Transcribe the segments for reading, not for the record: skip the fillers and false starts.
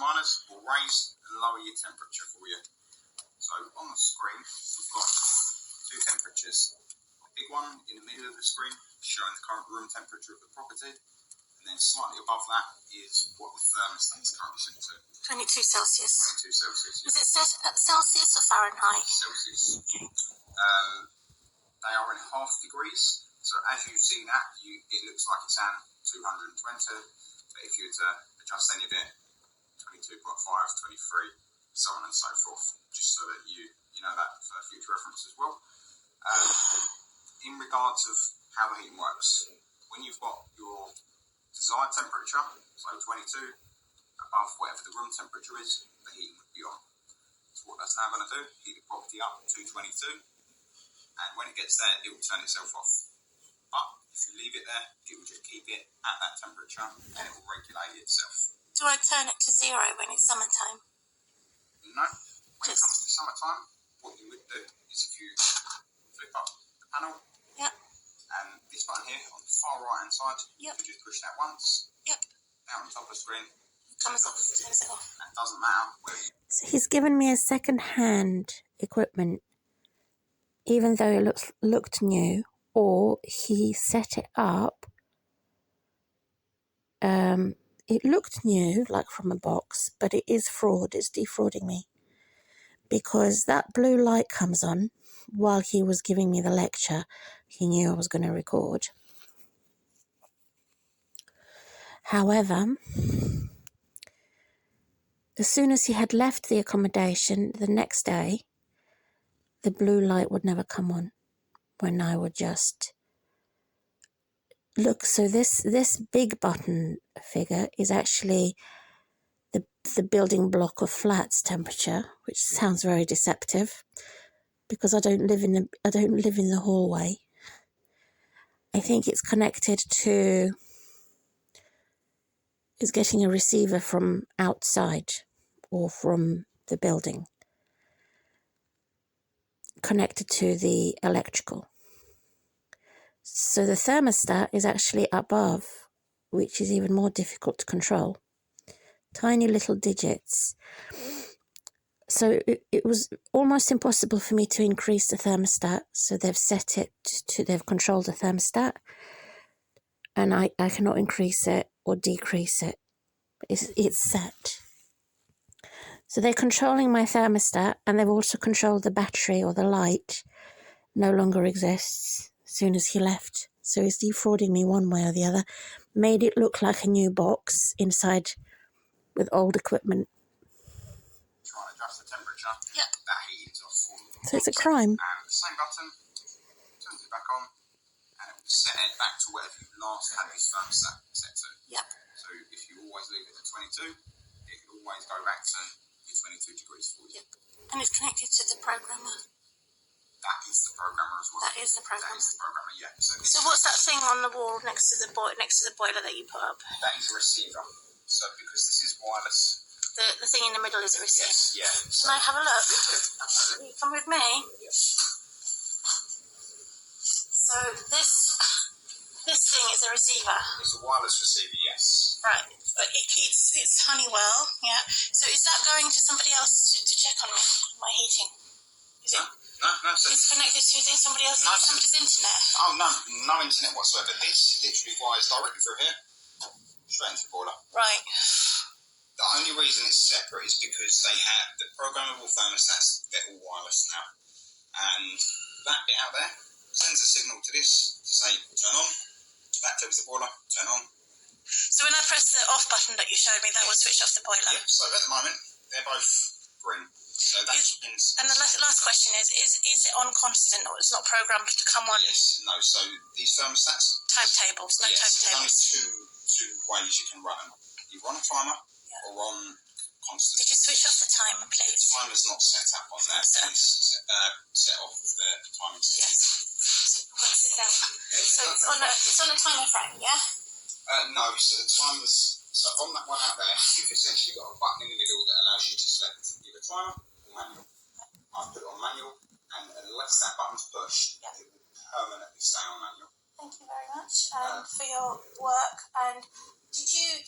minors will raise and lower your temperature for you. So on the screen, we've got two temperatures. A big one in the middle of the screen showing the current room temperature of the property, and then slightly above that is what the thermostat is currently set to. 22 Celsius. 22 Celsius. Is it set at Celsius or Fahrenheit? Celsius. Okay. They are in half degrees, so as you see that, it looks like it's at 220, but if you were to adjust any of it, 22.5, 23, so on and so forth, just so that you know that for future reference as well. In regards of how the heating works, when you've got your desired temperature, so 22, above whatever the room temperature is, the heating would be on. So what that's now going to do, heat the property up to 22, and when it gets there, it will turn itself off. But if you leave it there, it will just keep it at that temperature, and it will regulate itself. Do I turn it to 0 when it's summertime? No. When it comes to summertime, what you would do is if you flip up the panel, and this button here on the far right hand side, you just push that once, down on top of the screen, turns it off. And it doesn't matter where you... So he's given me a second-hand equipment, even though it looked new, or he set it up. It looked new, like from a box, but it is fraud. It's defrauding me. Because that blue light comes on while he was giving me the lecture. He knew I was going to record. However, as soon as he had left the accommodation the next day, the blue light would never come on when I would just look. So this big button figure is actually the building block of flats temperature, which sounds very deceptive because I don't live in the hallway. I think it's connected to is getting a receiver from outside or from the building, connected to the electrical. So the thermostat is actually above, which is even more difficult to control. Tiny little digits. So it was almost impossible for me to increase the thermostat. So they've set it to, they've controlled the thermostat, and I cannot increase it or decrease it. It's set. So they're controlling my thermostat, and they've also controlled the battery, or the light no longer exists as soon as he left. So he's defrauding me one way or the other. Made it look like a new box inside with old equipment. Try and adjust the temperature. That heat is off. So it's a crime. And the same button turns it back on, and it will set it back to wherever you last had this thermostat set to. So if you always leave it at 22, it will always go back to your 22 degrees for you. And it's connected to the programmer. That is the programmer as well. That is the programmer. That is the programmer, yeah. So what's that thing on the wall next to the boiler that you put up? That is a receiver. So because this is wireless. The thing in the middle is a receiver. Yes, yeah. Can I have a look? Absolutely. You come with me. Yes. So this thing is a receiver. It's a wireless receiver, yes. Right. But it's Honeywell, yeah. So is that going to somebody else to check on my heating? Is it? No. So it's connected to somebody else's internet? Oh, no internet whatsoever. This literally wires directly through here, straight into the boiler. Right. The only reason it's separate is because they have the programmable thermostats, they're all wireless now. And that bit out there sends a signal to this to say, turn on. That tells the boiler, turn on. So when I press the off button that you showed me, that will switch off the boiler? Yeah, so at the moment, they're both green. So that means... And the last question is it on constant, or it's not programmed to come on? Yes, no, so these thermostats... Timetables, yes, timetables. There's only two ways you can run them. Either on a timer or on constant. Did you switch off the timer, please? The timer's not set up on there. It's set off the timing setting. Yes. Let's sit down. So it's on a timer frame, yeah? No, so the timer's... So on that one out there, you've essentially got a button in the middle that allows you to select either timer or manual. I've put it on manual, and unless that button's pushed, it will permanently stay on manual. Thank you very much for your work. And did you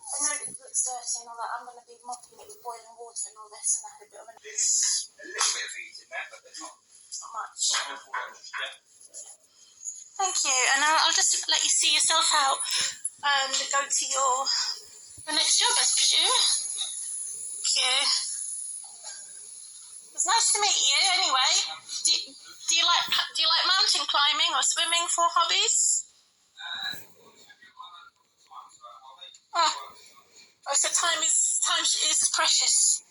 I know it looks dirty and all that. I'm going to be mopping it with boiling water and all this and that. But It's a little bit of heat in there, but there's not much. yeah. Thank you. And I'll just let you see yourself out and go to your next job, I presume. Thank you. It's nice to meet you. Anyway, do you like mountain climbing or swimming for hobbies? Oh, so time is precious.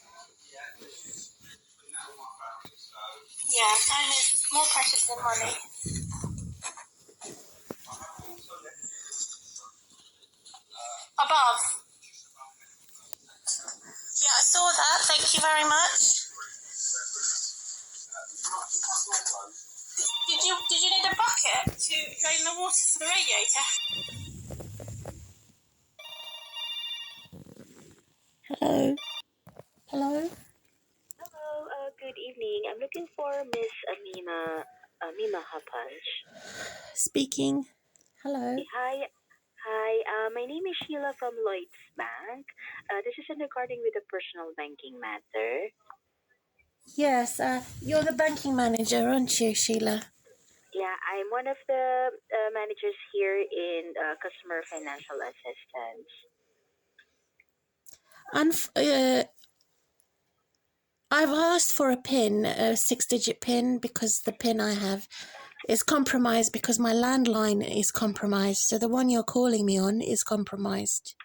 Yeah, time is more precious than money. Above. Yeah, I saw that. Thank you very much. Did you need a bucket to drain the water for the radiator? Hello? Hello? Hello, good evening. I'm looking for Miss Amima Hapanch. Speaking. Hello? Hi. My name is Sheila from Lloyd's Bank. This is regarding with a personal banking matter. Yes, you're the banking manager, aren't you, Sheila? Yeah, I'm one of the managers here in customer financial assistance. I've asked for a PIN, a 6-digit PIN, because the PIN I have is compromised because my landline is compromised. So the one you're calling me on is compromised.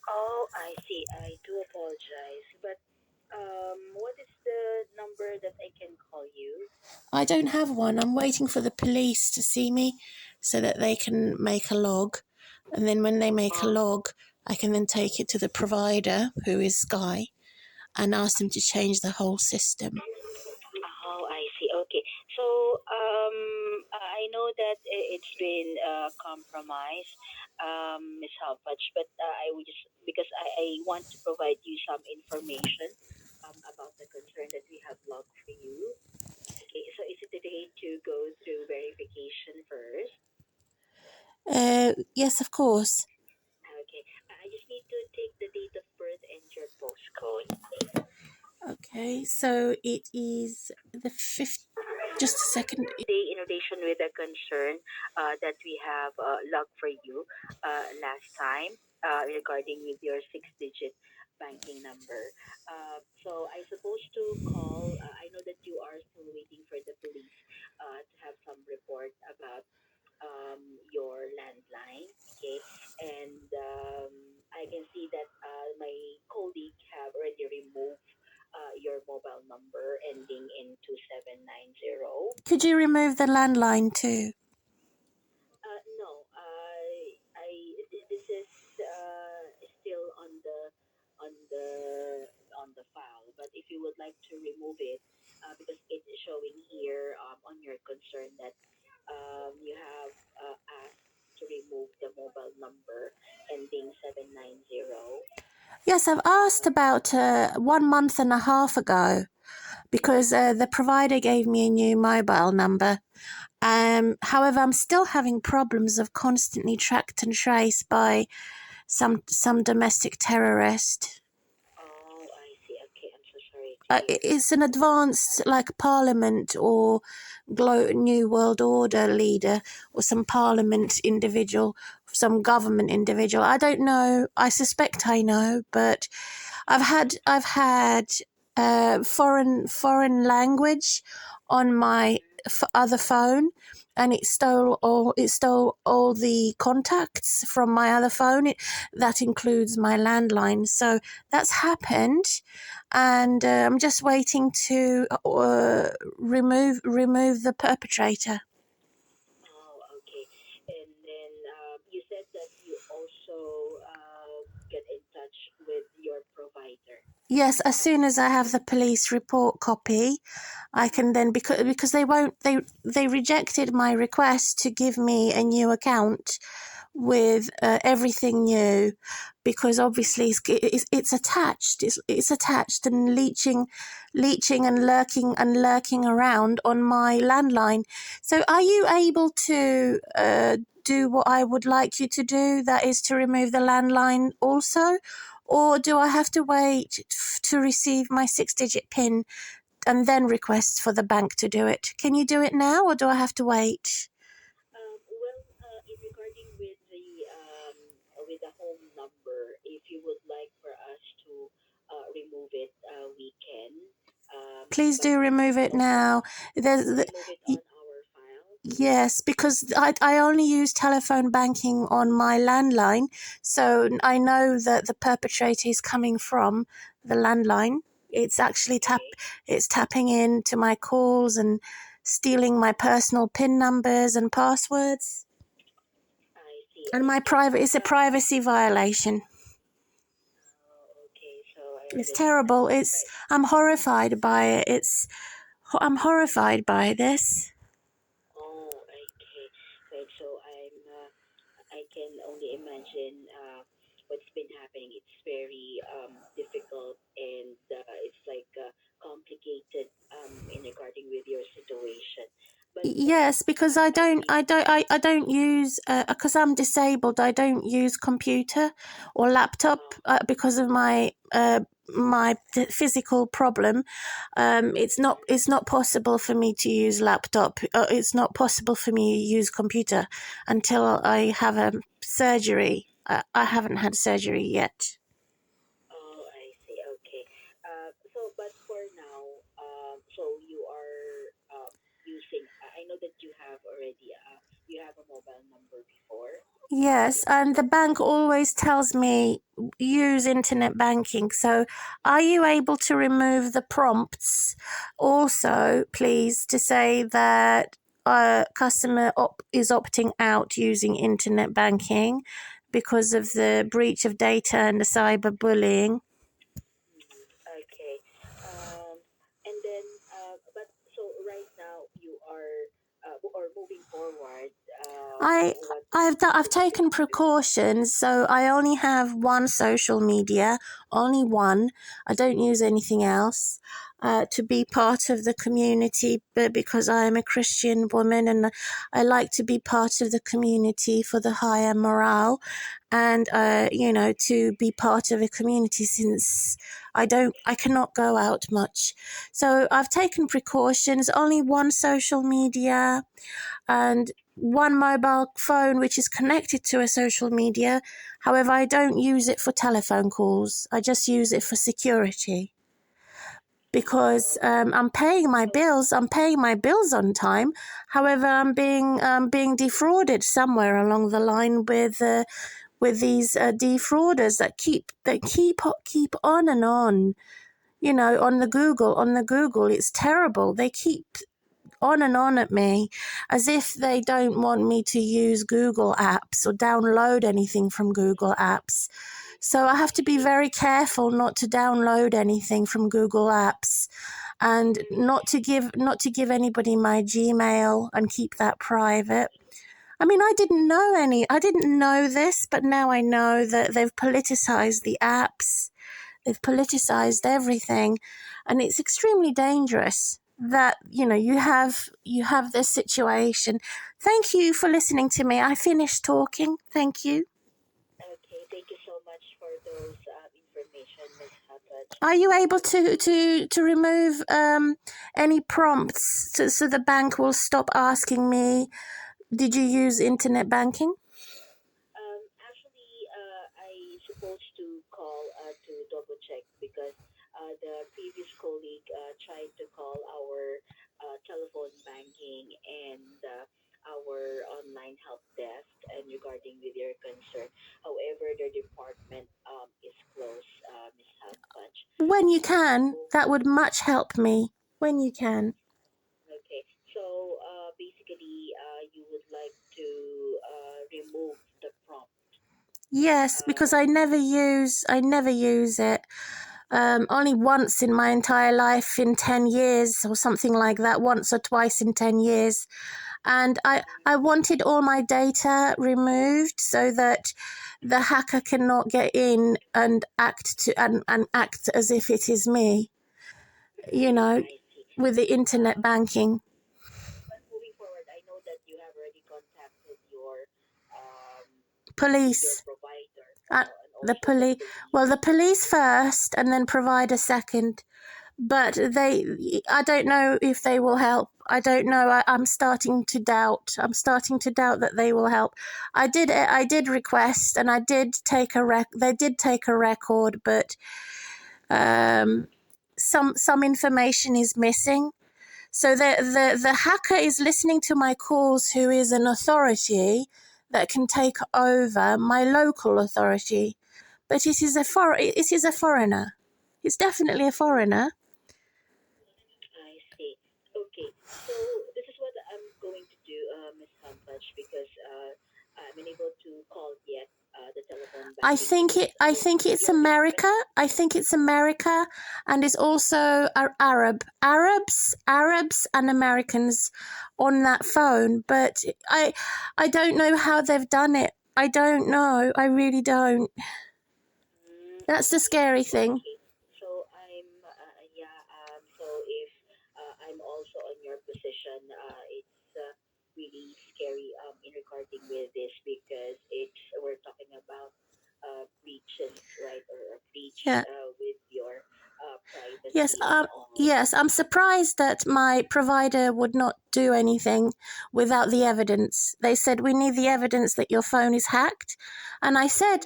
Oh, I see. I do apologize. But what is the number that I can call you? I don't have one. I'm waiting for the police to see me so that they can make a log. And then when they make a log, I can then take it to the provider, who is Sky, and ask them to change the whole system. Oh, I see. Okay. So, I know that it's been compromised, Ms. Halpach, but I would just, because I want to provide you some information about the concern that we have logged for you. Okay, so is it okay to go through verification first? Yes, of course. Okay, I just need to take the date of birth and your postcode. Okay, so it is the 5th. Just a second. In relation with the concern that we have logged for you last time regarding with your 6-digit banking number. So I supposed to call. I know that you are still waiting for the police to have some report about your landline. Okay, and I can see that my colleague have already removed your mobile number ending in 2790. Could you remove the landline too? No, this is still on the on the file. But if you would like to remove it, because it is showing here on your concern that you have asked to remove the mobile number ending 790. Yes, I've asked about 1 month and a half ago because the provider gave me a new mobile number. However, I'm still having problems of constantly tracked and traced by some domestic terrorist. Oh, I see. Okay, I'm so sorry to hear. It's an advanced, like, Parliament or New World Order leader or some Parliament individual, some government individual. I don't know. I suspect I know, but I've had foreign language on my other phone, and it stole all the contacts from my other phone. That includes my landline. So that's happened, and I'm just waiting to remove the perpetrator. Oh, okay. And then you said that you also get in touch with your provider. Yes, as soon as I have the police report copy, I can then, because they rejected my request to give me a new account with everything new, because obviously it's attached. It's attached and leeching and lurking around on my landline. So are you able to do what I would like you to do, that is to remove the landline also? Or do I have to wait to receive my 6-digit PIN and then request for the bank to do it? Can you do it now, or do I have to wait? In regarding with the home number, if you would like for us to remove it, we can. Please But do remove it now. remove it on our file. Yes, because I only use telephone banking on my landline, so I know that the perpetrator is coming from the landline. It's actually it's tapping into my calls and stealing my personal PIN numbers and passwords. I see. And it's a Okay. privacy violation. Okay, so I It's understand. terrible. Right. I'm horrified by it. I'm horrified by this. Oh, okay. Right. So I can only imagine what's been happening. It's very difficult, and it's like complicated in regarding with your situation. But Yes, because I don't use because I'm disabled. I don't use computer or laptop because of my physical problem. It's not possible for me to use laptop. It's not possible for me to use computer until I have a surgery. I haven't had surgery yet. oh, I see. Okay. But for now, so you are using. I know that you have already. You have a mobile number before. Yes, and the bank always tells me use internet banking. So, are you able to remove the prompts also, please, to say that a customer is opting out using internet banking because of the breach of data and the cyberbullying? Okay. Um, and then, but so right now you are, or moving forward, what I've would you taken like to do? precautions, so I only have one social media, only one. I don't use anything else. To be part of the community, but because I am a Christian woman and I like to be part of the community for the higher morale, and to be part of a community, since I cannot go out much. So I've taken precautions, only one social media and one mobile phone which is connected to a social media. However, I don't use it for telephone calls. I just use it for security because I'm paying my So, bills. I'm paying my bills on time. However, I'm being defrauded somewhere along the line with these defrauders that keep on and on. You know, on the Google, it's terrible. They keep on and on at me as if they don't want me to use Google apps or download anything from Google apps. So I have to be very careful not to download anything from Google apps and not to give anybody my Gmail and keep that private. I mean, I didn't know this, but now I know that they've politicized the apps. They've politicized everything, and it's extremely dangerous that you have this situation. Thank you for listening to me. I finished talking. Thank you. okay, thank you so much for those information, Miss Hatach. Are you able to remove any prompts so the bank will stop asking me, did you use internet banking? Actually, I supposed to call to double check because the previous colleague tried to call our telephone banking and our online help desk and regarding with your concern. However, the department is closed, Miss Halpatch. When you So, can, that would much help me. When you can. okay. So, basically, you would like to remove the prompt. Yes, because Um, I never use it. Only once in my entire life in 10 years or something like that, once or twice in 10 years. And I wanted all my data removed so that the hacker cannot get in and act as if it is me, you know, I see. with the internet Um, banking. but moving forward, I know that you have already contacted your Police. provider, Uh, and the also police. Well, the police first, and then provider second. But I don't know if they will help. I don't know. I'm starting to doubt. I'm starting to doubt that they will help. I did request, and I did take they did take a record, but some information is missing. So the hacker is listening to my calls, who is an authority that can take over my local authority. But it is a foreigner. It's definitely a foreigner. I see. Okay, so this is what I'm going to do, Miss Hampach, because I'm unable to call yet the telephone banking unit. I So think it's your request, America. I think it's America, and it's also Arabs and Americans on that phone. But I don't know how they've done it. I don't know. I really don't. I That's the see. scary thing. Okay, so yeah. So if I'm also on your position, it's really scary in regarding with this because we're talking about breaches, right, or a breach Yeah. with your Yes, privacy and all. yes, I'm surprised that my provider would not do anything without the evidence. They said we need the evidence that your phone is hacked. And I said,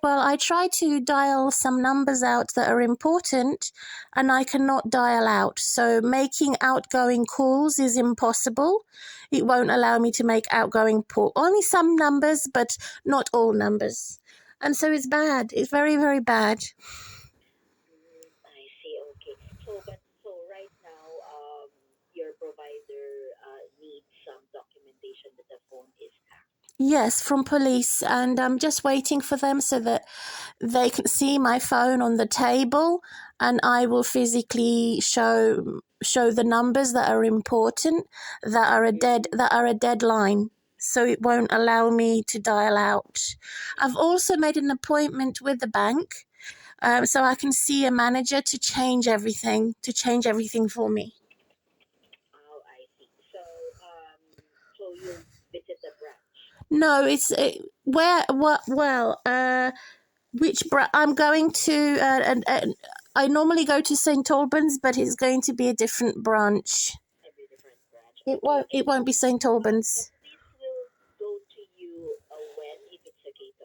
well, I tried to dial some numbers out that are important and I cannot dial out. So making outgoing calls is impossible. It won't allow me to make outgoing only some numbers, but not all numbers. And so it's bad. It's very, very bad. I see. Okay. So right now, your provider needs some documentation that the phone is hacked. Yes, from police, and I'm just waiting for them so that they can see my phone on the table, and I will physically show the numbers that are important, that are a deadline, so it won't allow me to dial out. I've also made an appointment with the bank, so I can see a manager to change everything for me. Oh, I see. So you'll visit the branch. No, where what well which I'm going to I normally go to St Albans, but it's going to be a different branch. Every different branch. Okay. It won't be St And Albans. this will go to you when, if it's okay to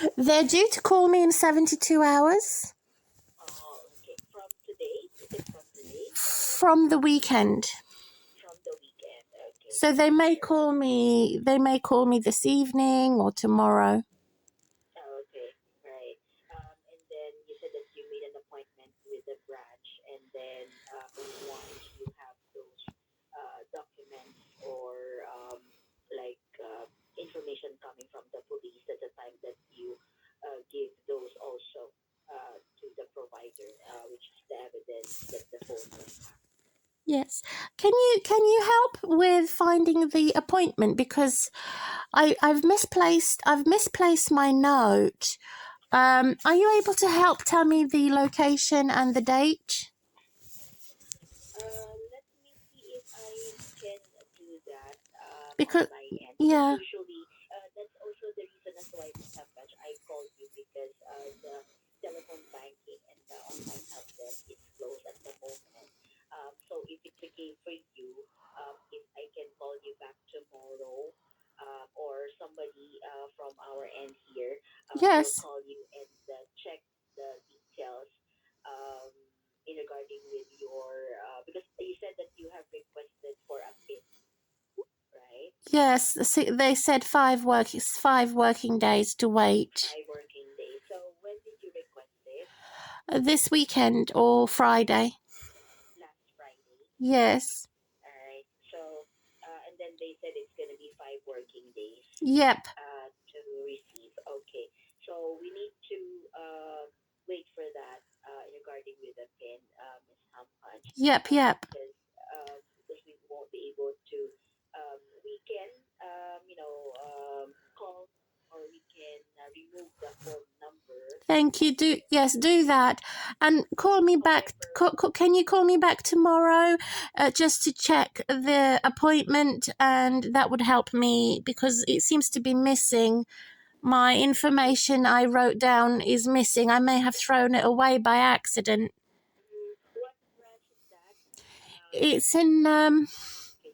ask. They're due to call me in 72 hours Oh, okay. From today? Is it from today? from the weekend. From the weekend. Okay. So they may call me this evening or tomorrow. Oh, okay. Right. And then you said that you made an appointment with the branch, and then once you have those documents or like information coming from the police, that's the time that you give those also to the provider, which is the evidence that the phone was hacked. Yes. Can you help with finding the appointment, because I've misplaced my note. Are you able to help tell me the location and the date? Let me see if I can do that on Because my end. Because yeah, usually, that's also the reason as to why, Miss Hampach, I called you because the telephone banking and the online help desk is closed at the moment. So if it's okay for you, if I can call you back tomorrow, or somebody from our end here will yes, call you and check the details. Um, in regarding with your because you said that you have requested for a PIN, right? yes. They said 5 working days to wait. 5 working days. So when did you request it? This weekend or Friday. Last Friday. Yes. All right. So and then they said it's gonna be 5 working days Yep. to receive. Okay. So we need to wait for that regarding with the PIN, Miss Hampach, Yep. Yep. because we won't be able to. We can call or we can remove the phone number. Thank you do that, and call me back. Can you call me back tomorrow, just to check the appointment, and that would help me because it seems to be missing. My information I wrote down is missing. I may have thrown it away by accident. What branch is that? It's in Can you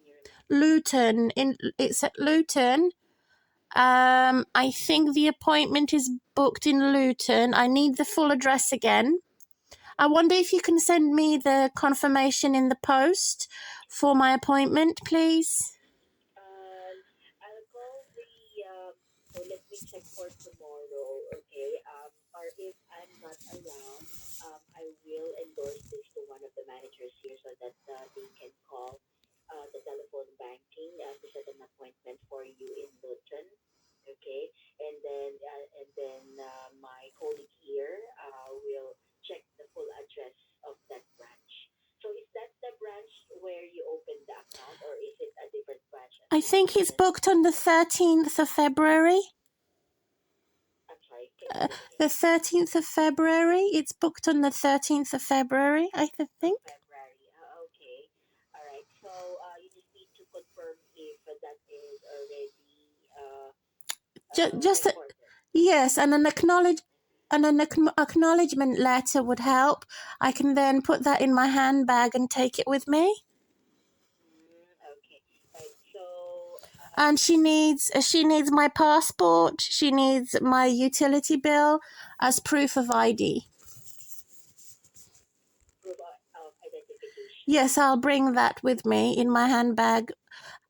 Luton. It's at Luton. I think the appointment is booked in Luton. I need the full address again. I wonder if you can send me the confirmation in the post for my appointment, please. I'll call the so let me check for tomorrow, okay? Or if I'm not around, I will endorse this to one of the managers here so that they can call the telephone banking to set an appointment for you in Luton, okay? And then my colleague here will check the full address of that branch. So is that the branch where you opened the account, or is it a different branch at I the think it's moment? booked on the 13th of February. I'm sorry, can you say it The again? 13th of February. It's booked on the 13th of February, I think. February. Okay. All right. So you just need to confirm if that is already Just recorded. yes, and an acknowledgement letter would help. I can then put that in my handbag and take it with me. Okay. Right. So And she needs my passport. She needs my utility bill as proof of ID. proof of identification. Yes, I'll bring that with me in my handbag.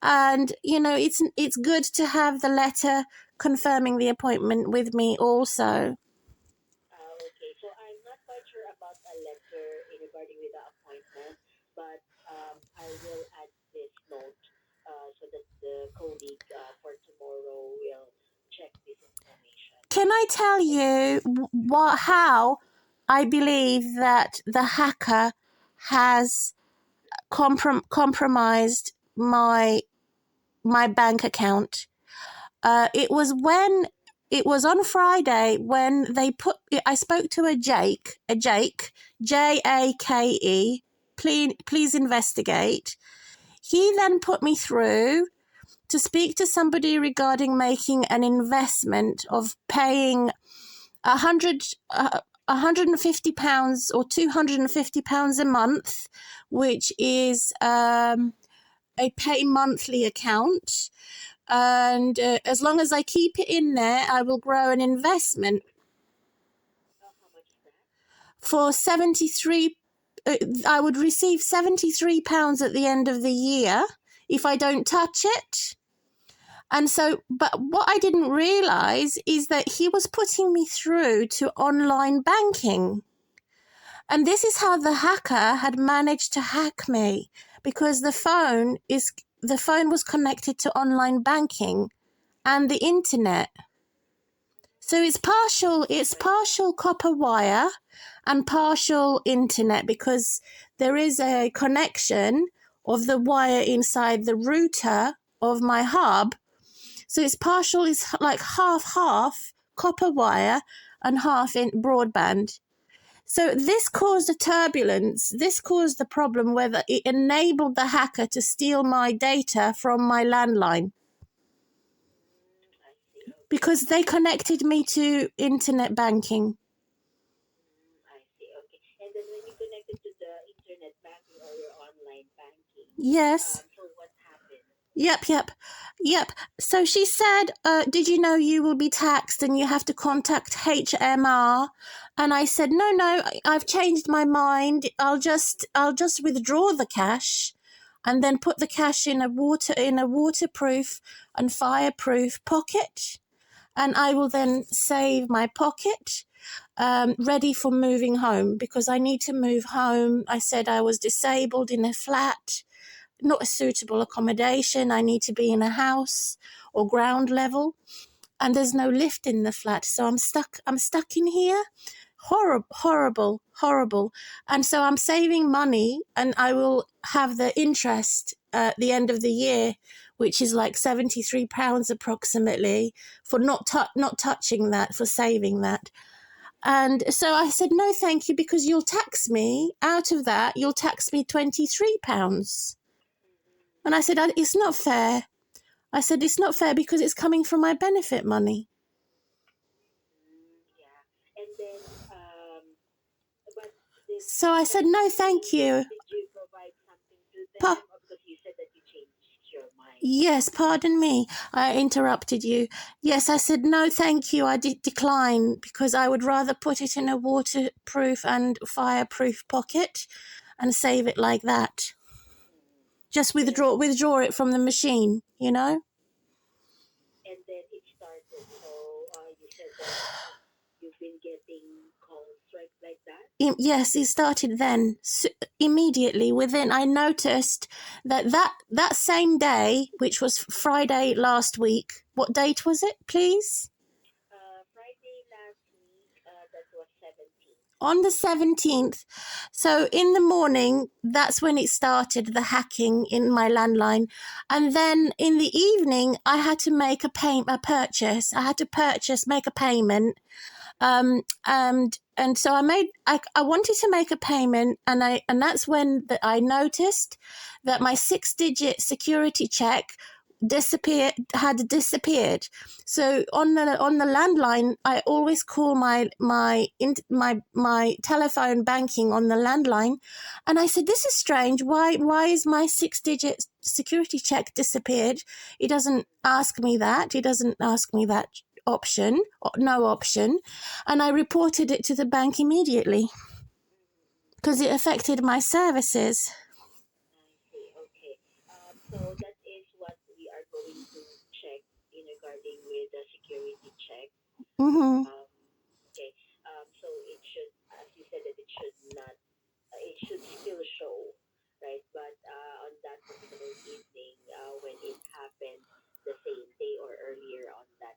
And it's good to have the letter confirming the appointment with me also. Okay. So I'm not quite sure about a letter regarding with the appointment, but I will add this note so that the colleague for tomorrow will check this information. Can I tell you how I believe that the hacker has compromised my bank account? It was on Friday when I spoke to a Jake, Jake. Please investigate. He then put me through to speak to somebody regarding making an investment of paying £150 or £250 a month, which is a pay monthly account. And as long as I keep it in there, I will grow an investment How much is that? for 73. I would receive £73 at the end of the year if I don't touch it. And so, but what I didn't realize is that he was putting me through to online banking. And this is how the hacker had managed to hack me, because the phone was connected to online banking and the internet. So it's partial copper wire and partial internet, because there is a connection of the wire inside the router of my hub. So it's like half copper wire and half in broadband. So this caused a turbulence. This caused the problem where it enabled the hacker to steal my data from my landline, I see. Okay. because they connected me to internet banking. I see. Okay. And then when you connected to the internet banking or your online banking, Yes. so what happened? Yep. So she said, did you know you will be taxed and you have to contact HMR? And I said, no, I've changed my mind. I'll just withdraw the cash and then put the cash in a waterproof and fireproof pocket. And I will then save my pocket, ready for moving home, because I need to move home. I said I was disabled in a flat, not a suitable accommodation. I need to be in a house or ground level, and there's no lift in the flat. So I'm stuck in here. Horrible. And so I'm saving money, and I will have the interest at the end of the year, which is like £73 approximately, for not touching that, for saving that. And so I said, no, thank you, because you'll tax me. Out of that, you'll tax me £23. And I said, it's not fair. I said, it's not fair because it's coming from my benefit money. Yeah. And then, but did So I said, no, thank you. did you provide something to Pa- them? Or because you said that you changed your mind. Yes, pardon me. I interrupted you. Yes, I said, no, thank you. I did decline because I would rather put it in a waterproof and fireproof pocket and save it like that. Just withdraw it from the machine, you know? And then it started. So you said that you've been getting calls like that. Yes, it started then. Immediately within, I noticed that same day, which was Friday last week. What date was it, please? Friday last week, that was 17th. On the 17th. So in the morning, that's when it started, the hacking in my landline. And then in the evening, I had to make a purchase. I had to make a payment. And so I wanted to make a payment, and that's when I noticed that my 6-digit security check had disappeared. So on the landline, I always call my telephone banking on the landline, and I said, this is strange. Why is my 6-digit security check disappeared? It doesn't ask me that. It doesn't ask me that option, no option. And I reported it to the bank immediately because it affected my services. I see. Okay. So that is what we are going to check in regarding with the security check. Mm-hmm. Okay. So it should, as you said, that it should not, it should still show, right? But on that particular evening, when it happened the same day or earlier on that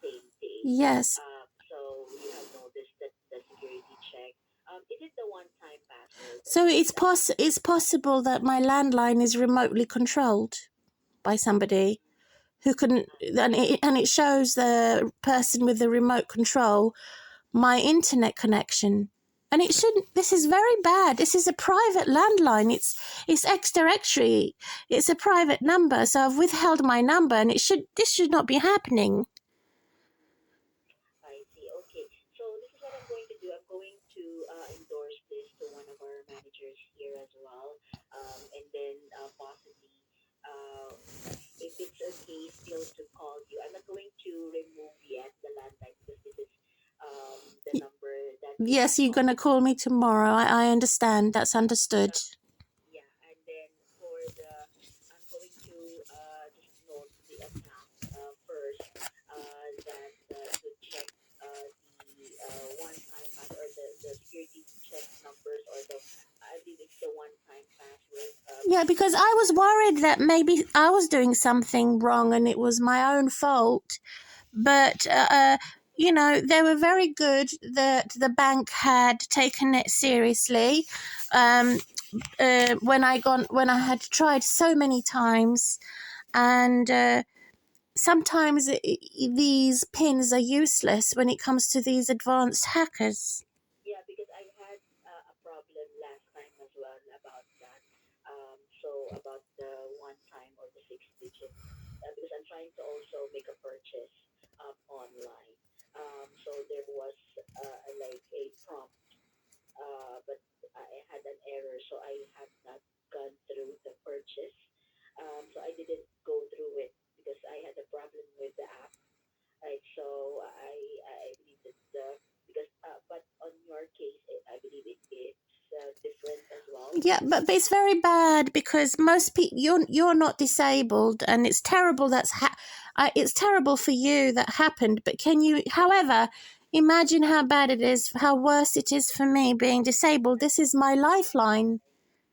same day, Yes. so you have noticed that the security check, is it the one-time password? So it's possible that my landline is remotely controlled by somebody who can, and it shows the person with the remote control my internet connection. And it shouldn't. This is very bad. This is a private landline. It's ex-directory. It's a private number. So I've withheld my number, and this should not be happening. I see. Okay. So this is what I'm going to do. I'm going to endorse this to one of our managers here as well. And then possibly, uh, if it's okay, still to call you. I'm not going to remove yet the landline because this is the number that you have Yes, you're going to called. call me tomorrow. I understand. That's understood. Yeah. And then for the, I'm going to just note the account first that to check the one-time pass or the security check numbers or the I believe it's the one-time password. Yeah, because I was worried that maybe I was doing something wrong and it was my own fault. But, they were very good that the bank had taken it seriously. When I had tried so many times, and sometimes these pins are useless when it comes to these advanced hackers. Yeah, because I had a problem last time as well about that. So about the one-time or the six-digit, because I'm trying to also make a purchase online. So there was like a prompt but I had an error, so I have not gone through the purchase. So I didn't go through it because I had a problem with the app. Right, so I believe that because but on your case, I believe it's different as well. Yeah, but it's very bad because most people you're not disabled, and it's terrible. It's terrible for you that happened. But can you, however, imagine how bad it is, how worse it is for me being disabled? This is my lifeline.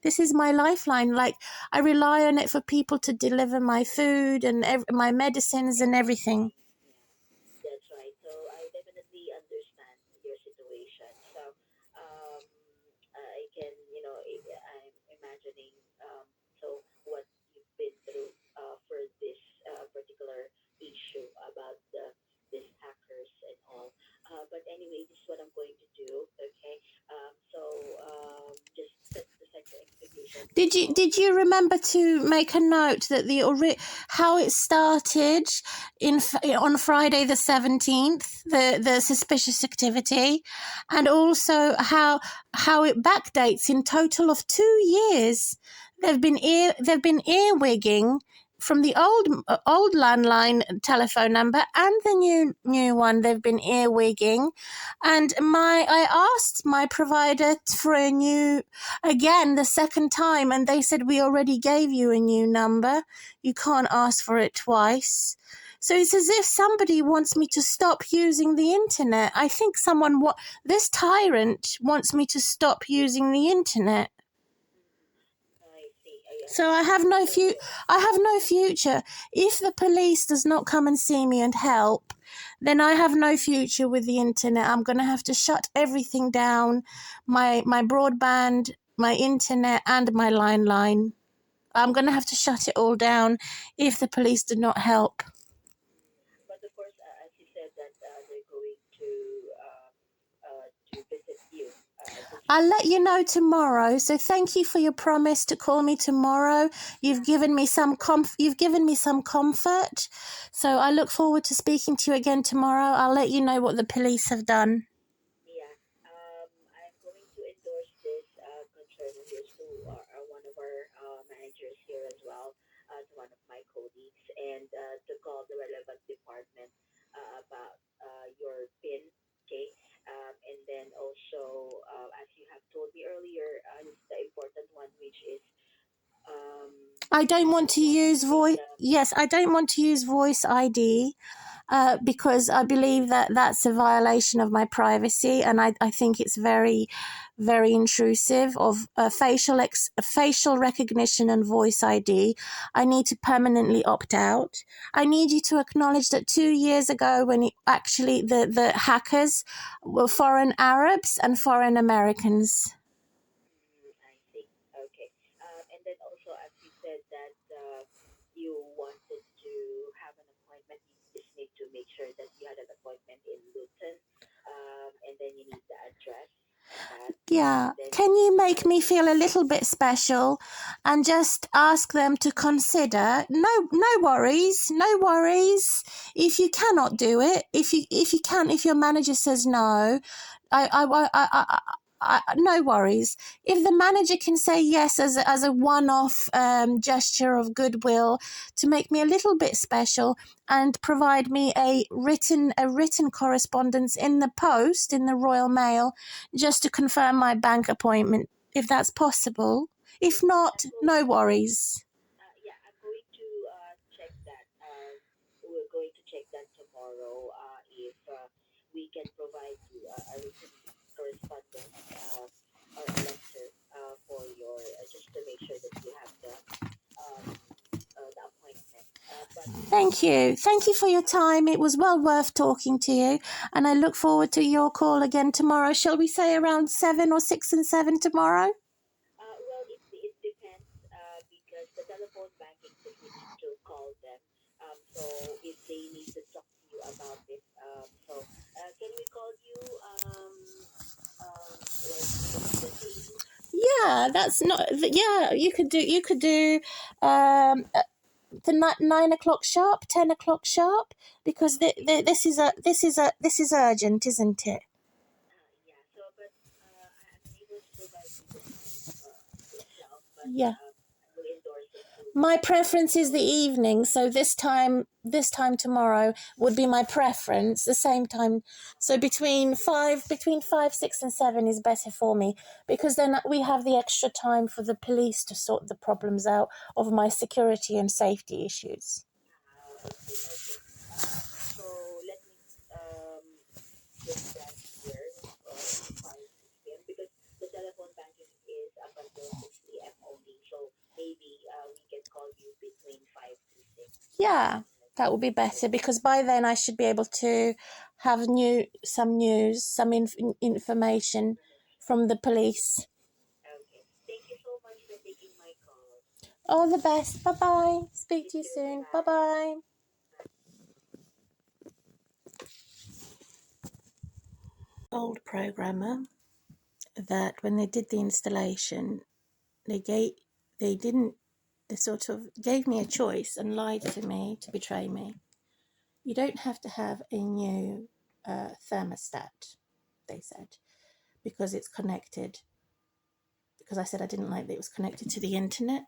This is my lifeline. Like, I rely on it for people to deliver my food and my medicines and everything. Yeah, that's right. So I definitely understand your situation. So I can, I'm imagining so what you've been through for this particular issue about these hackers and all. But anyway, this is what I'm Did you remember to make a note that how it started on Friday the 17th, the suspicious activity, and also how it backdates in total of 2 years. They've been earwigging from the old landline telephone number and the new one. They've been earwigging, and I asked my provider for a new, again, the second time, and they said, we already gave you a new number. You can't ask for it twice. So it's as if somebody wants me to stop using the internet. I think this tyrant wants me to stop using the internet. I see. So I have no future. If the police does not come and see me and help, then I have no future with the internet. I'm going to have to shut everything down, my broadband, my internet, and my landline. I'm going to have to shut it all down if the police do not help. But of course, as you said that they're going to visit you. I'll let you know tomorrow. So thank you for your promise to call me tomorrow. You've given me some comfort. So I look forward to speaking to you again tomorrow. I'll let you know what the police have done. Yeah. I'm going to endorse this concern of yours to one of our managers here as well, to one of my colleagues, and to call the relevant department about your PIN case. And then also, as you have told me earlier, is the important one, which is I don't want to use voice. the Yes, I don't want to use voice ID because I believe that that's a violation of my privacy, and I think it's very, very intrusive of facial recognition and voice ID. I need to permanently opt out. I need you to acknowledge that 2 years ago, when the hackers were foreign Arabs and foreign Americans. I see. Okay. And then also, as you said that you wanted to have an appointment, you just need to make sure that you had an appointment in Luton, and then you need the address of that, Yeah. and then Can you make me feel a little bit special and just ask them to consider? No worries. No worries. If you cannot do it, if your manager says no, no worries. If the manager can say yes as a one-off gesture of goodwill to make me a little bit special and provide me a written correspondence in the post, in the Royal Mail, just to confirm my bank appointment, if that's possible. If not, no worries. yeah, I'm going to check that. We're going to check that tomorrow. If we can provide you a written correspondence or a letter for your just to make sure that you have the appointment. But Thank you. Thank you for your time. It was well worth talking to you, and I look forward to your call again tomorrow. Shall we say around 7 or 6 and 7 tomorrow? well, it depends because the telephone banking says we need to call them. So if they need to talk to you about it, can we call you like within the day? Yeah, that's not. Yeah, you could do the 9 o'clock sharp, 10 o'clock sharp, because this is urgent, isn't it? Yeah. So, but I'm unable to provide you the time itself, but Yeah. I will endorse it to. My preference is the evening, so this time tomorrow would be my preference. The same time, so between 5, 6 and 7 is better for me, because then we have the extra time for the police to sort the problems out of my security and safety issues. I see. Okay. So let me put that here in 5 6 p.m. because the telephone banking is up until 6 p.m. only. So maybe we can call you between 5 to 6. Yeah, that would be better, because by then I should be able to have some news, some information from the police. Okay. Thank you so much for taking my call. All the best. Bye bye. Speak You to you too. Bye soon. Bye bye. bye. Old programmer that when they did the installation, they sort of gave me a choice and lied to me to betray me. You don't have to have a new thermostat, they said, because it's connected. Because I said I didn't like that it was connected to the internet.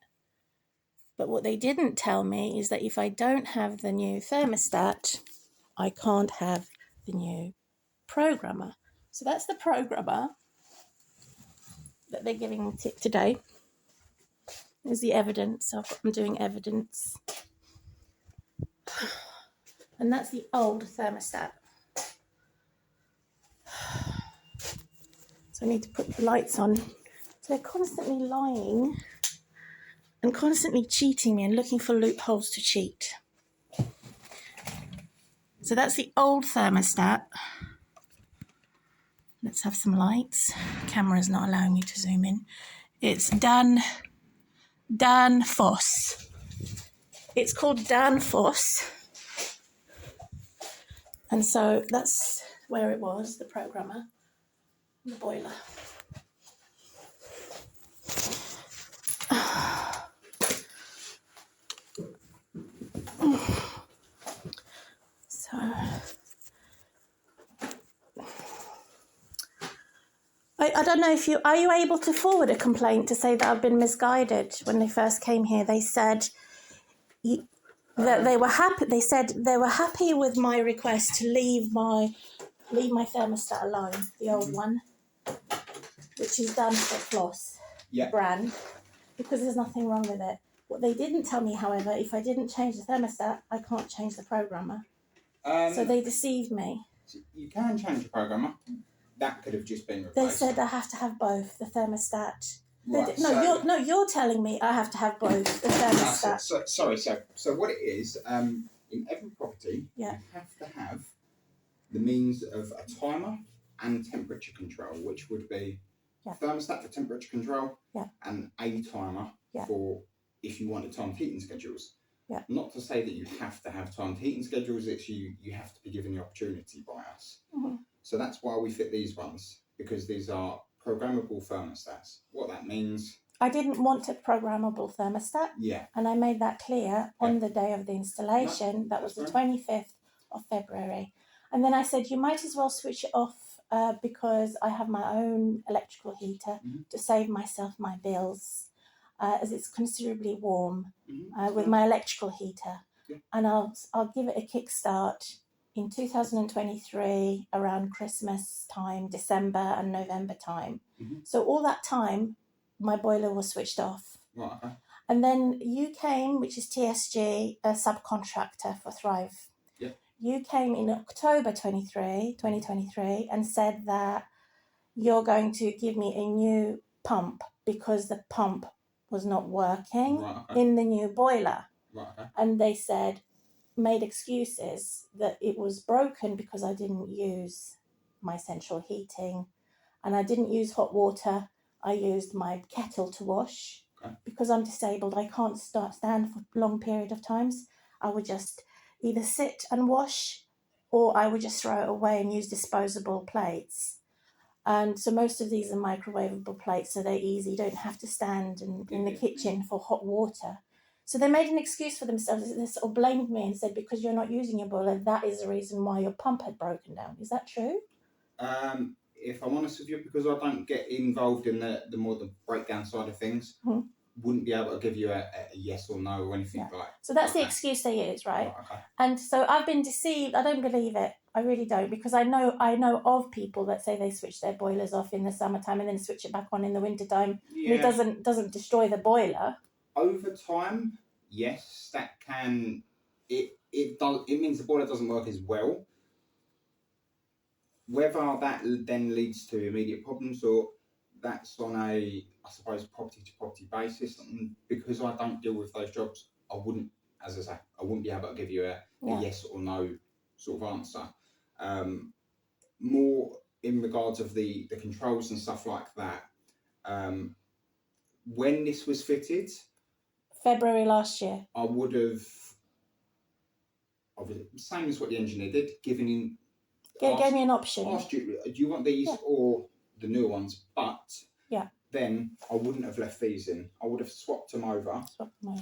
But what they didn't tell me is that if I don't have the new thermostat, I can't have the new programmer. So that's the programmer that they're giving me today. There's the evidence. I'm doing evidence. And that's the old thermostat. So I need to put the lights on. So they're constantly lying and constantly cheating me and looking for loopholes to cheat. So that's the old thermostat. Let's have some lights. The camera's not allowing me to zoom in. It's Dan Foss. It's called Dan Foss. And so that's where it was, the programmer, the boiler. So I don't know if are you able to forward a complaint to say that I've been misguided? When they first came here, they said that they were happy. They said they were happy with my request to leave my thermostat alone, the old one, which is done for Floss brand, because there's nothing wrong with it. What they didn't tell me, however, if I didn't change the thermostat, I can't change the programmer. So they deceived me. You can change the programmer. That could have just been replaced. They said I have to have both, the thermostat. Right, You're telling me I have to have both, the thermostat. So what it is, in every property, you have to have the means of a timer and temperature control, which would be thermostat for temperature control and a timer for if you wanted timed heating schedules. Yeah. Not to say that you have to have timed heating schedules, it's you have to be given the opportunity by us. Mm-hmm. So that's why we fit these ones, because these are programmable thermostats. What that means... I didn't want a programmable thermostat. Yeah. And I made that clear on the day of the installation. That was the 25th of February. And then I said, you might as well switch it off because I have my own electrical heater to save myself my bills, as it's considerably warm with my electrical heater. Yeah. And I'll give it a kickstart in 2023 around Christmas time, December and November time. So all that time, my boiler was switched off. Right, okay. And then you came, which is TSG, a subcontractor for Thrive. Yeah. You came in October 2023, and said that you're going to give me a new pump because the pump was not working in the new boiler. Right, okay. And they made excuses that it was broken because I didn't use my central heating and I didn't use hot water. I used my kettle to wash. Because I'm disabled. I can't stand for a long period of times. I would just either sit and wash or I would just throw it away and use disposable plates. And so most of these are microwavable plates, so they're easy. You don't have to stand in the kitchen for hot water. So they made an excuse for themselves. They sort of blamed me and said, because you're not using your boiler, that is the reason why your pump had broken down. Is that true? If I'm honest with you, because I don't get involved in the more the breakdown side of things, wouldn't be able to give you a yes or no or anything like. So that's the excuse they use, right? Okay. And so I've been deceived. I don't believe it. I really don't, because I know of people that say they switch their boilers off in the summertime and then switch it back on in the wintertime. Yeah. And it doesn't destroy the boiler. Over time, yes, that can. It means the boiler doesn't work as well. Whether that then leads to immediate problems or that's on a, I suppose, property-to-property basis, and because I don't deal with those jobs, I wouldn't be able to give you a yes or no sort of answer. More in regards of the controls and stuff like that. When this was fitted, February last year, I would have, same as what the engineer did, gave me an option. Asked you, do you want these or the new ones? But then I wouldn't have left these in. I would have swapped them over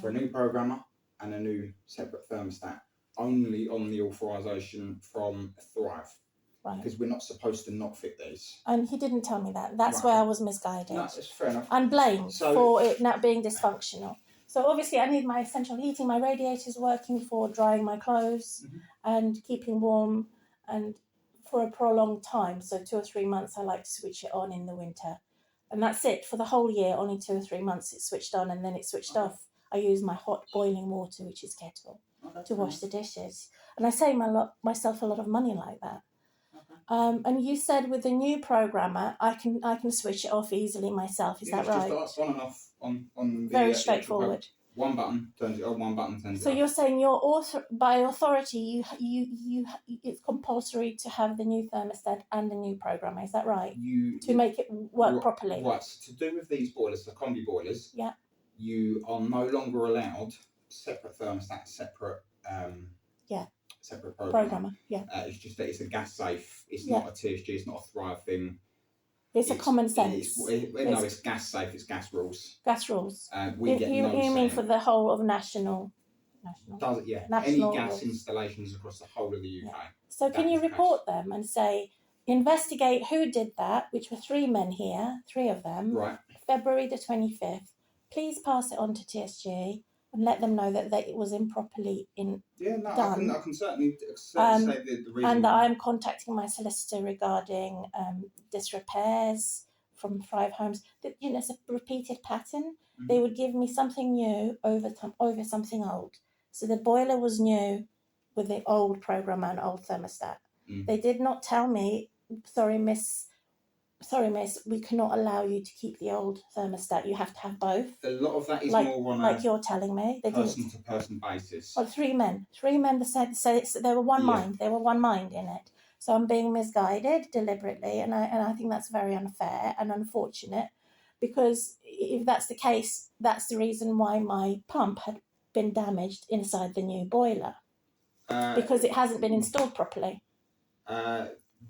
for a new programmer and a new separate thermostat, only on the authorisation from Thrive. Right. Because we're not supposed to not fit these. And he didn't tell me that. That's where I was misguided. No, it's fair enough. I'm blamed for it not being dysfunctional. So obviously I need my central heating, my radiators working for drying my clothes and keeping warm, and for a prolonged time. So 2 or 3 months I like to switch it on in the winter. And that's it. For the whole year, only 2 or 3 months it's switched on and then it's switched off. I use my hot boiling water, which is kettle, to wash the dishes. And I save myself a lot of money like that. And you said with the new programmer, I can switch it off easily myself. Is that right? Just on and off on the very straightforward. One button turns it on. One button turns it off. So you're saying by authority, you it's compulsory to have the new thermostat and the new programmer. Is that right? To make it work properly. Right. So to do with these boilers, the combi boilers. Yeah. You are no longer allowed separate thermostat, separate. Separate programmer. Yeah. It's just that it's a gas safe. It's not a TSG. It's not a Thrive thing. It's a common sense. It's gas safe. It's gas rules. Gas rules. You mean for the whole of national? Does it? Yeah. National any gas rules. Installations across the whole of the UK. Yeah. So can you report them and say, investigate who did that, which were 3 men here, 3 of them. Right. February the 25th. Please pass it on to TSG. And let them know that it was improperly done. I can certainly say the reason. And that I'm contacting my solicitor regarding disrepairs from Thrive Homes. It's a repeated pattern. They would give me something new over something old. So the boiler was new with the old programmer and old thermostat. They did not tell me, sorry, miss, we cannot allow you to keep the old thermostat. You have to have both. A lot of that is more on like you're telling me. They person-to-person basis. Well, 3 men. 3 men said they were one mind. They were one mind in it. So I'm being misguided deliberately, and I think that's very unfair and unfortunate, because if that's the case, that's the reason why my pump had been damaged inside the new boiler, because it hasn't been installed properly.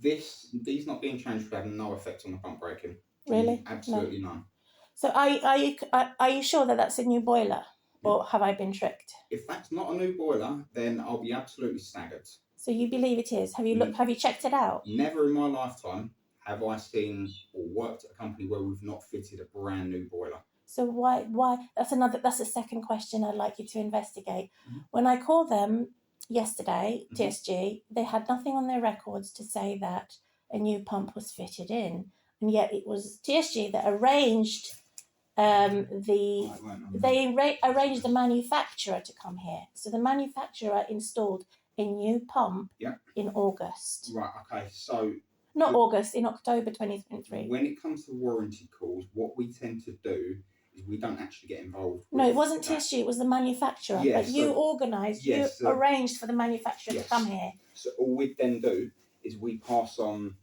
These not being changed would have no effect on the pump breaking. Really? Absolutely none. So are you sure that that's a new boiler, or have I been tricked? If that's not a new boiler, then I'll be absolutely staggered. So you believe it is? Have you looked? Have you checked it out? Never in my lifetime have I seen or worked at a company where we've not fitted a brand new boiler. So why? That's the second question I'd like you to investigate. When I called them yesterday, TSG, they had nothing on their records to say that a new pump was fitted in, and yet it was TSG that arranged arranged the manufacturer to come here. So the manufacturer installed a new pump in August. Right. Okay. So not August, in October 2023. When it comes to warranty calls, what we tend to do is we don't actually get involved. No, it wasn't TSG, it was the manufacturer. Yes, but you organised, you arranged for the manufacturer to come here. So all we then do is we pass on,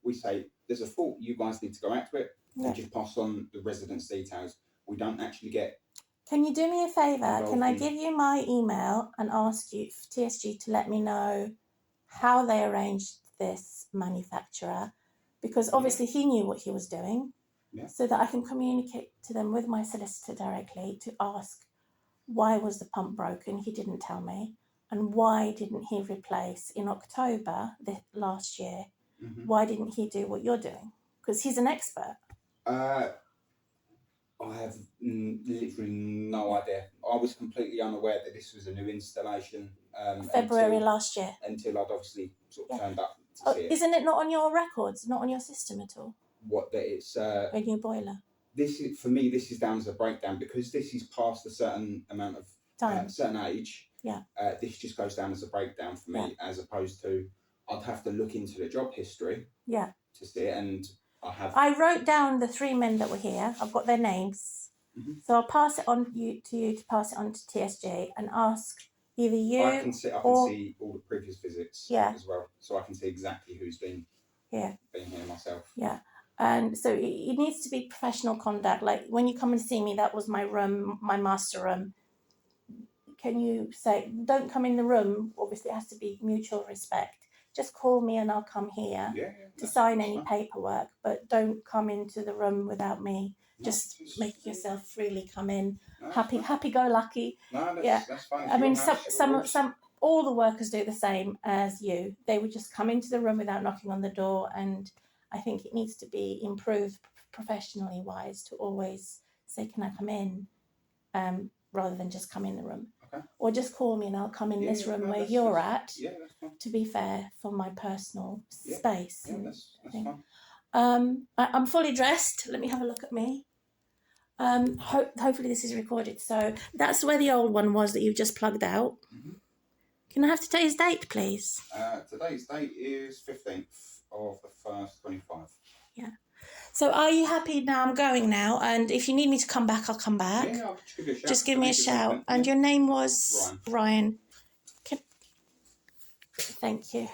we say, there's a fault, you guys need to go out to it, and just pass on the residents' details. We don't actually get... Can you do me a favour? Can I give you my email and ask you, TSG, to let me know how they arranged this manufacturer? Because obviously he knew what he was doing. So that I can communicate to them with my solicitor directly to ask, why was the pump broken? He didn't tell me. And why didn't he replace in October last year? Why didn't he do what you're doing? Because he's an expert. I have literally no idea. I was completely unaware that this was a new installation. February last year. Until I'd obviously sort of turned up to see it. Isn't it not on your records, not on your system at all? What, that it's a new boiler? This is, for me, this is down as a breakdown, because this is past a certain amount of time, certain age. This just goes down as a breakdown for me, as opposed to I'd have to look into the job history. To see it, and I wrote down the 3 men that were here. I've got their names, so I'll pass it on to you to pass it on to TSG and ask either you. I can see all the previous visits as well, so I can see exactly who's been here myself. And so it needs to be professional conduct. Like when you come and see me, that was my room, my master room. Can you say, don't come in the room? Obviously, it has to be mutual respect. just call me and I'll come here to sign any paperwork, but don't come into the room without me. Just make yourself freely come in. No, happy go lucky. No, that's fine. I mean, some all the workers do the same as you. They would just come into the room without knocking on the door, and I think it needs to be improved professionally wise to always say, "Can I come in?" Rather than just come in the room. Okay. Or just call me and I'll come in this room where you're at. Yeah, that's fine. To be fair, for my personal space. Yeah, that's fine. I'm fully dressed. Let me have a look at me. Hopefully this is recorded. So that's where the old one was that you've just plugged out. Mm-hmm. Can I have today's date, please? Today's date is 15th of the 1st, 25. Yeah. So are you happy now? I'm going now, and if you need me to come back, I'll come back. Yeah, I'll just give you a shout. Just give me a shout. And your name was Ryan. Thank you.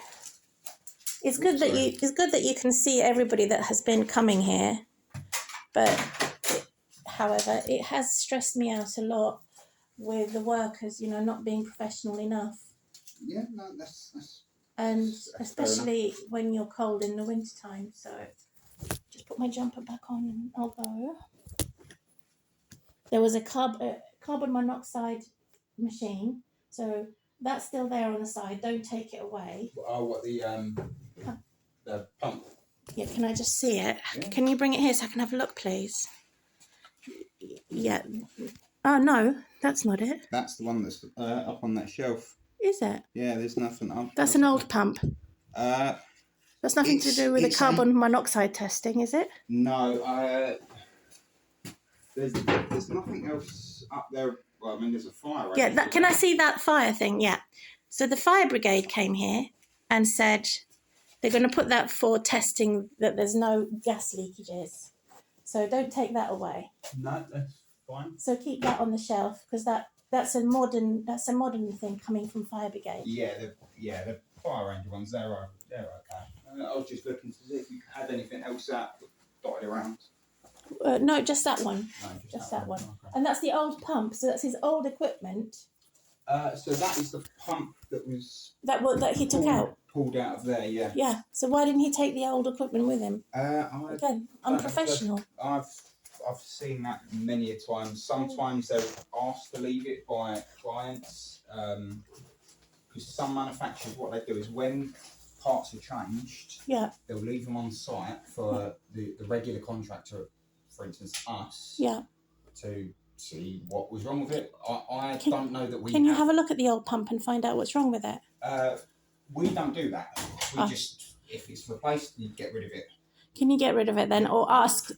It's good that you can see everybody that has been coming here, but however, it has stressed me out a lot with the workers, not being professional enough. Yeah, no, that's especially when you're cold in the wintertime. So just put my jumper back on and I'll go. There was a carbon monoxide machine, so that's still there on the side. Don't take it away. Oh, what the pump? Yeah, can I just see it? Yeah. Can you bring it here so I can have a look, please? Yeah. Oh, no, that's not it. That's the one that's up on that shelf. Is it? Yeah, there's nothing up. That's an old pump. That's nothing to do with the carbon monoxide testing, is it? No, there's nothing else up there. Well, I mean, there's a fire. Right? Yeah, can I see that fire thing? Yeah. So the fire brigade came here and said they're going to put that for testing that there's no gas leakages. So don't take that away. No, that's fine. So keep that on the shelf because that's a modern thing coming from fire brigade. Yeah, the fire ranger ones they're okay. I was just looking to see if you had anything else that dotted around. No, just that one. No, just that one. Okay. And that's the old pump. So that's his old equipment. So that is the pump that was that he took out. Pulled out of there, yeah. Yeah. So why didn't he take the old equipment with him? Again, unprofessional. I've seen that many a time. Sometimes they're asked to leave it by clients because some manufacturers, what they do is when parts are changed, they'll leave them on site for the regular contractor, for instance, us, to see what was wrong with it. I don't know that we Can you have a look at the old pump and find out what's wrong with it? We don't do that. We just, if it's replaced, you get rid of it. Can you get rid of it then, or ask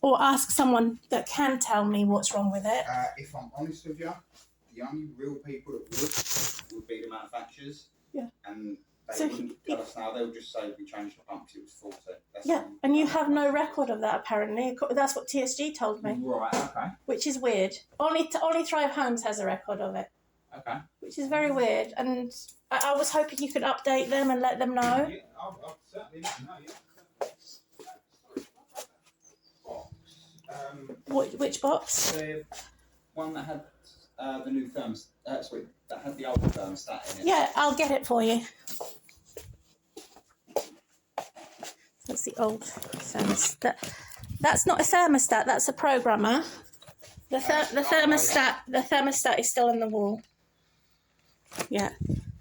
someone that can tell me what's wrong with it? If I'm honest with you, the only real people that would be the manufacturers. Yeah. And they wouldn't tell us now. They'll just say we changed the pump because it was faulty. And you have no record of that apparently. That's what TSG told me. Right. Okay. Which is weird. Only Thrive Homes has a record of it. Okay. Which is very weird, and I was hoping you could update them and let them know. Yeah, I'll certainly let them know. Yeah. Which box? The one that had the new thermostat. That had the old thermostat in it. Yeah, I'll get it for you. That's the old thermostat. That's not a thermostat. That's a programmer. The thermostat is still on the wall. Yeah.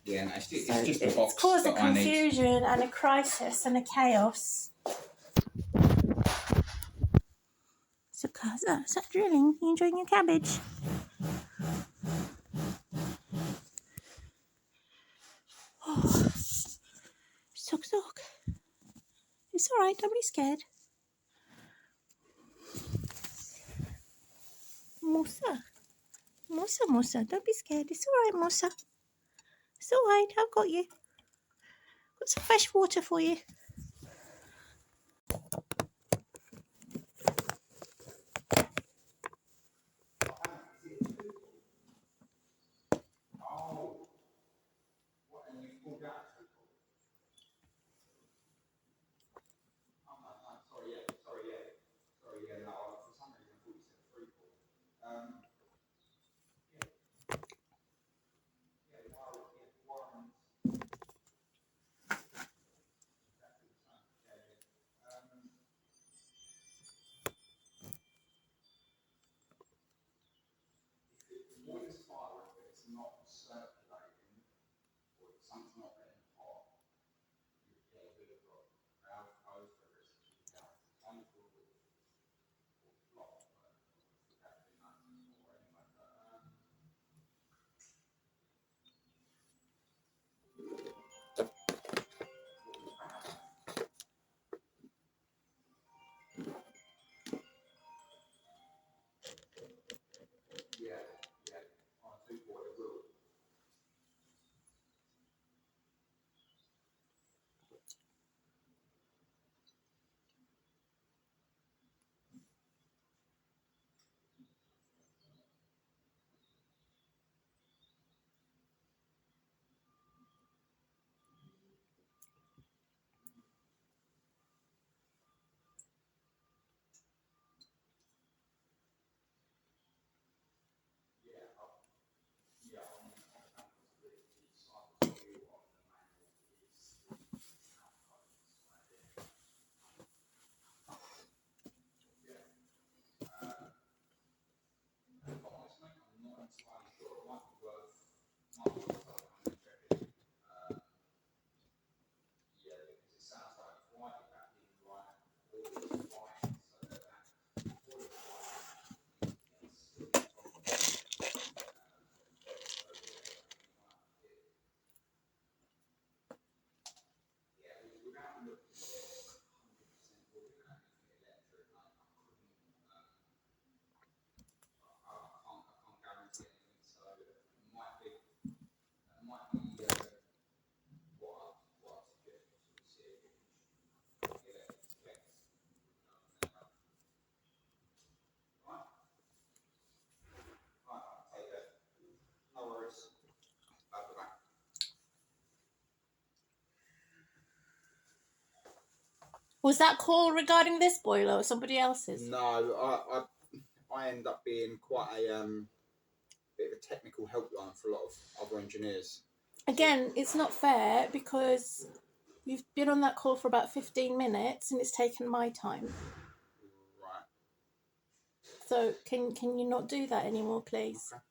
Yeah, no, it's just a box. It's caused a confusion and a crisis and a chaos. So, is that drilling? You enjoying your cabbage? Oh, suck. It's all right. Don't be scared. Musa, don't be scared. It's all right, Musa. It's all right. I've got you. Got some fresh water for you. Was that call regarding this boiler or somebody else's? No, I end up being quite a bit of a technical helpline for a lot of other engineers. Again, it's not fair because you've been on that call for about 15 minutes and it's taken my time. Right. So can you not do that anymore, please? Okay.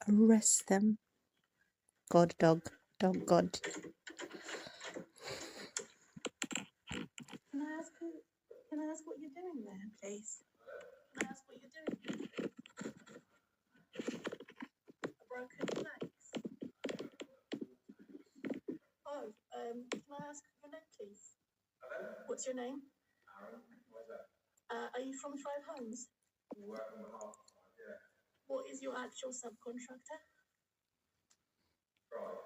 Arrest them. God, dog, God. Can I ask what you're doing there, please? Can I ask what you're doing? A broken legs. Oh, can I ask your name, please? Hello? What's your name? Aaron. What's that? Are you from Thrive Homes? We work on behalf of Thrive, yeah. What is your actual subcontractor? Thrive.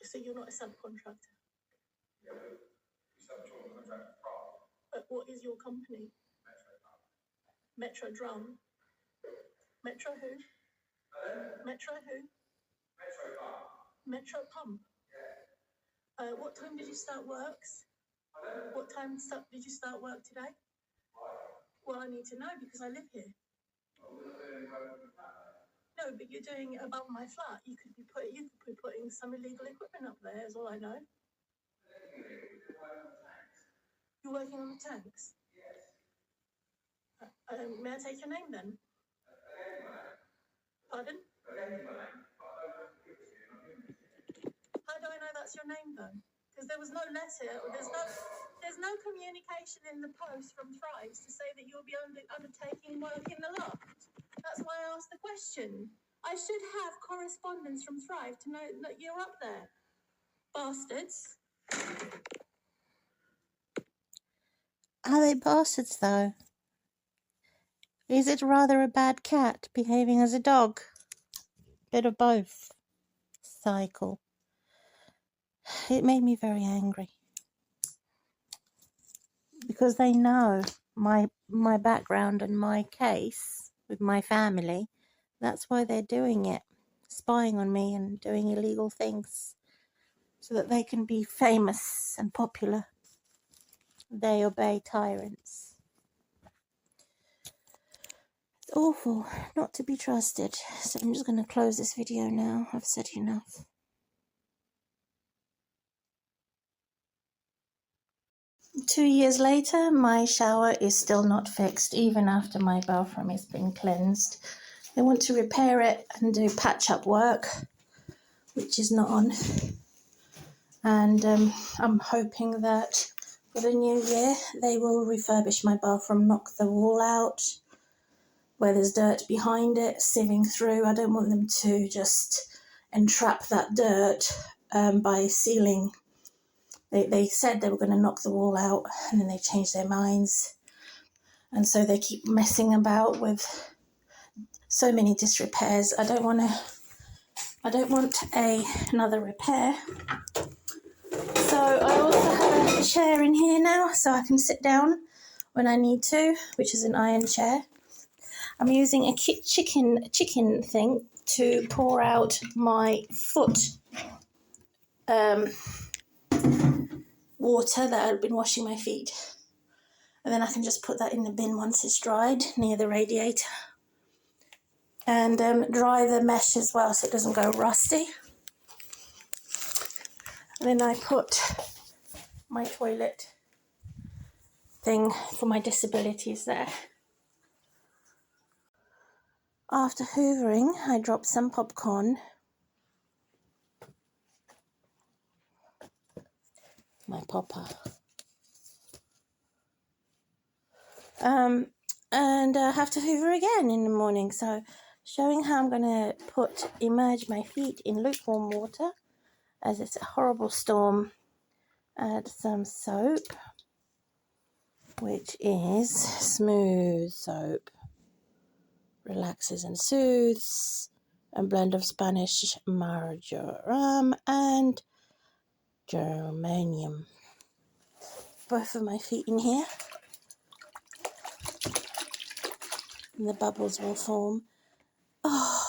So you're not a subcontractor? Yeah, we subcontract Thrive. But what is your company? Metro Drum. Metro who? Hello? Metro who? Metro Pump. Metro Pump? Yeah. What time did you start works? Hello? What time did you start work today? Well, I need to know because I live here. No, but you're doing it above my flat. You could be putting some illegal equipment up there, is all I know. You're working on the tanks? Yes. May I take your name then? Pardon? How do I know that's your name though? Because there was no letter, or there's no communication in the post from Thrive to say that you'll be undertaking work in the loft. That's why I asked the question. I should have correspondence from Thrive to know that you're up there. Bastards. Are they bastards though? Is it rather a bad cat behaving as a dog? Bit of both. Cycle. It made me very angry. Because they know my background and my case with my family. That's why they're doing it. Spying on me and doing illegal things. So that they can be famous and popular. They obey tyrants. It's awful not to be trusted. So I'm just going to close this video now. I've said enough. Two years later, my shower is still not fixed, even after my bathroom has been cleansed. They want to repair it and do patch-up work, which is not on. And I'm hoping that for the new year, they will refurbish my bathroom, knock the wall out, where there's dirt behind it, sieving through. I don't want them to just entrap that dirt by sealing. They said they were going to knock the wall out, and then they changed their minds. And so they keep messing about with so many disrepairs. I don't want another repair. So I also have a chair in here now, so I can sit down when I need to, which is an iron chair. I'm using a chicken thing to pour out my foot water that I've been washing my feet. And then I can just put that in the bin once it's dried near the radiator. And dry the mesh as well so it doesn't go rusty. And then I put my toilet thing for my disabilities there. After hoovering, I dropped some popcorn. My popper. And I have to hoover again in the morning. So showing how I'm going to immerse my feet in lukewarm water as it's a horrible storm. Add some soap, which is smooth soap. Relaxes and soothes. A blend of Spanish marjoram and germanium. Both of my feet in here. And the bubbles will form. Oh,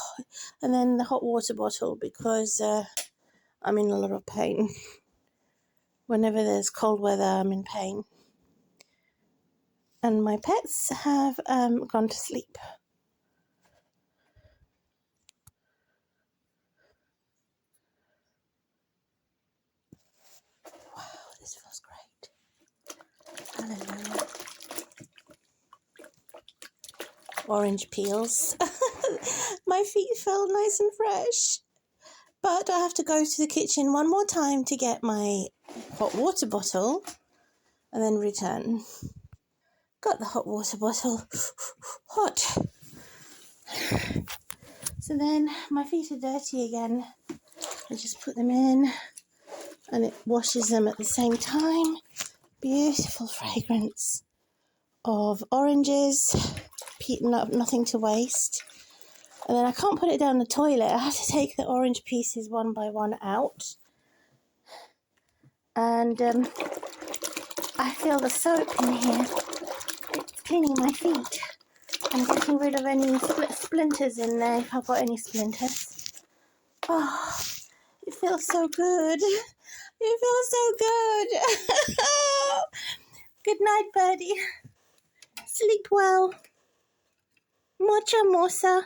and then the hot water bottle because I'm in a lot of pain. Whenever there's cold weather, I'm in pain. And my pets have gone to sleep. Wow, this feels great. Hallelujah. Orange peels. My feet felt nice and fresh. But I have to go to the kitchen one more time to get my hot water bottle and then return. Got the hot water bottle. Hot. So then my feet are dirty again. I just put them in and it washes them at the same time. Beautiful fragrance of oranges, peating up, nothing to waste. And then I can't put it down the toilet. I have to take the orange pieces one by one out. And I feel the soap in here. It's cleaning my feet. I'm getting rid of any splinters in there if I've got any splinters. Oh, it feels so good. It feels so good. Good night, birdie. Sleep well. Mucha mosa.